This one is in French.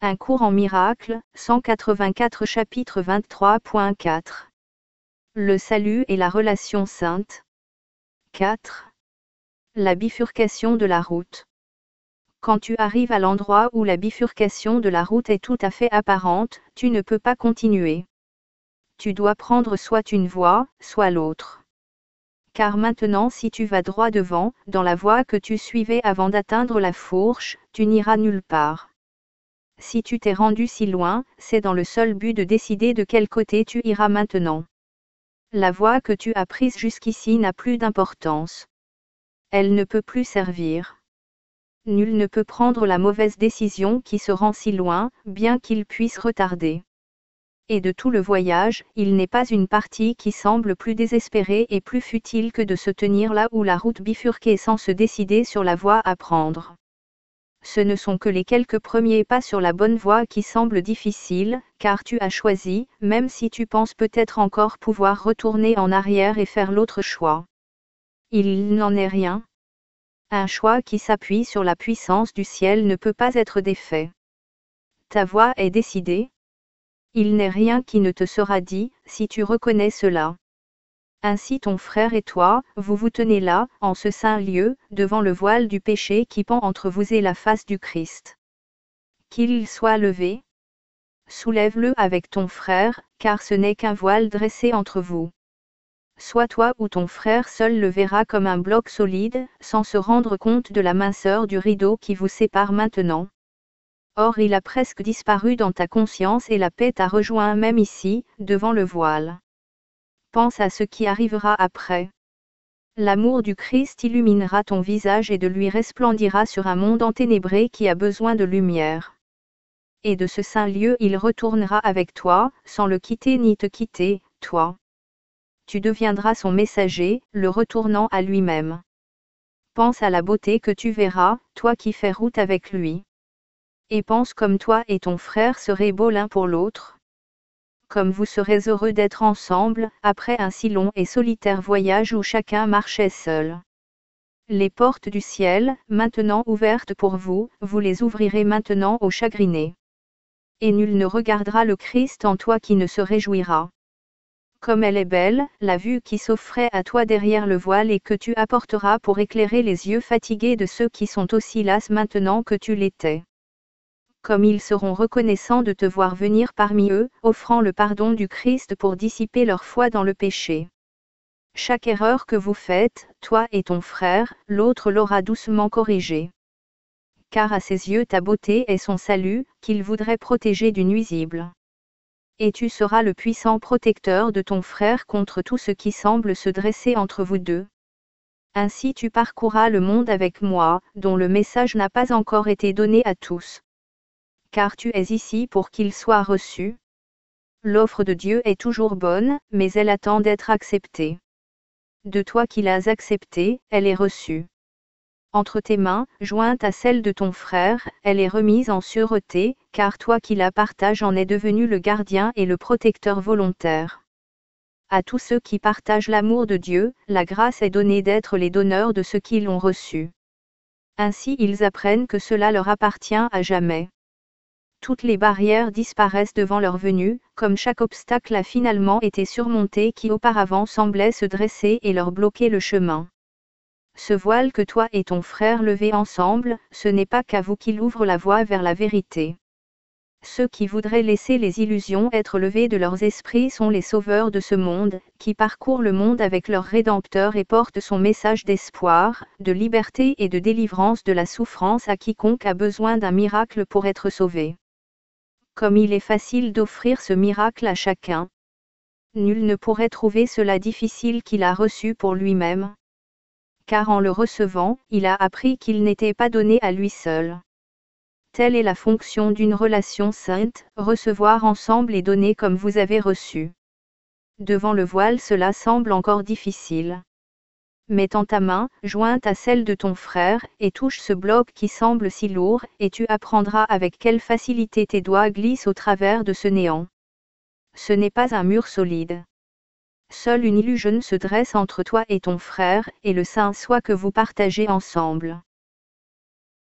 Un cours en miracles, 184 chapitre 23.4. Le salut et la relation sainte. 4. La bifurcation de la route. Quand tu arrives à l'endroit où la bifurcation de la route est tout à fait apparente, tu ne peux pas continuer. Tu dois prendre soit une voie, soit l'autre. Car maintenant si tu vas droit devant, dans la voie que tu suivais avant d'atteindre la fourche, tu n'iras nulle part. Si tu t'es rendu si loin, c'est dans le seul but de décider de quel côté tu iras maintenant. La voie que tu as prise jusqu'ici n'a plus d'importance. Elle ne peut plus servir. Nul ne peut prendre la mauvaise décision qui se rend si loin, bien qu'il puisse retarder. Et de tout le voyage, il n'est pas une partie qui semble plus désespérée et plus futile que de se tenir là où la route bifurquée sans se décider sur la voie à prendre. Ce ne sont que les quelques premiers pas sur la bonne voie qui semblent difficiles, car tu as choisi, même si tu penses peut-être encore pouvoir retourner en arrière et faire l'autre choix. Il n'en est rien. Un choix qui s'appuie sur la puissance du ciel ne peut pas être défait. Ta voie est décidée. Il n'est rien qui ne te sera dit, si tu reconnais cela. Ainsi ton frère et toi, vous vous tenez là, en ce saint lieu, devant le voile du péché qui pend entre vous et la face du Christ. Qu'il soit levé. Soulève-le avec ton frère, car ce n'est qu'un voile dressé entre vous. Soit toi ou ton frère seul le verra comme un bloc solide, sans se rendre compte de la minceur du rideau qui vous sépare maintenant. Or il a presque disparu dans ta conscience et la paix t'a rejoint même ici, devant le voile. Pense à ce qui arrivera après. L'amour du Christ illuminera ton visage et de lui resplendira sur un monde enténébré qui a besoin de lumière. Et de ce saint lieu il retournera avec toi, sans le quitter ni te quitter, toi. Tu deviendras son messager, le retournant à lui-même. Pense à la beauté que tu verras, toi qui fais route avec lui. Et pense comme toi et ton frère serez beaux l'un pour l'autre. Comme vous serez heureux d'être ensemble, après un si long et solitaire voyage où chacun marchait seul. Les portes du ciel, maintenant ouvertes pour vous, vous les ouvrirez maintenant aux chagrinés. Et nul ne regardera le Christ en toi qui ne se réjouira. Comme elle est belle, la vue qui s'offrait à toi derrière le voile et que tu apporteras pour éclairer les yeux fatigués de ceux qui sont aussi las maintenant que tu l'étais. Comme ils seront reconnaissants de te voir venir parmi eux, offrant le pardon du Christ pour dissiper leur foi dans le péché. Chaque erreur que vous faites, toi et ton frère, l'autre l'aura doucement corrigée. Car à ses yeux ta beauté est son salut, qu'il voudrait protéger du nuisible. Et tu seras le puissant protecteur de ton frère contre tout ce qui semble se dresser entre vous deux. Ainsi tu parcourras le monde avec moi, dont le message n'a pas encore été donné à tous. Car tu es ici pour qu'il soit reçu. L'offre de Dieu est toujours bonne, mais elle attend d'être acceptée. De toi qui l'as acceptée, elle est reçue. Entre tes mains, jointe à celle de ton frère, elle est remise en sûreté, car toi qui la partages en es devenu le gardien et le protecteur volontaire. À tous ceux qui partagent l'amour de Dieu, la grâce est donnée d'être les donneurs de ce qu'ils ont reçu. Ainsi ils apprennent que cela leur appartient à jamais. Toutes les barrières disparaissent devant leur venue, comme chaque obstacle a finalement été surmonté qui auparavant semblait se dresser et leur bloquer le chemin. Ce voile que toi et ton frère levez ensemble, ce n'est pas qu'à vous qu'il ouvre la voie vers la vérité. Ceux qui voudraient laisser les illusions être levées de leurs esprits sont les sauveurs de ce monde, qui parcourent le monde avec leur Rédempteur et portent son message d'espoir, de liberté et de délivrance de la souffrance à quiconque a besoin d'un miracle pour être sauvé. Comme il est facile d'offrir ce miracle à chacun. Nul ne pourrait trouver cela difficile qu'il a reçu pour lui-même. Car en le recevant, il a appris qu'il n'était pas donné à lui seul. Telle est la fonction d'une relation sainte, recevoir ensemble et donner comme vous avez reçu. Devant le voile cela semble encore difficile. Mets ta main, jointe à celle de ton frère, et touche ce bloc qui semble si lourd, et tu apprendras avec quelle facilité tes doigts glissent au travers de ce néant. Ce n'est pas un mur solide. Seule une illusion se dresse entre toi et ton frère, et le saint soi que vous partagez ensemble.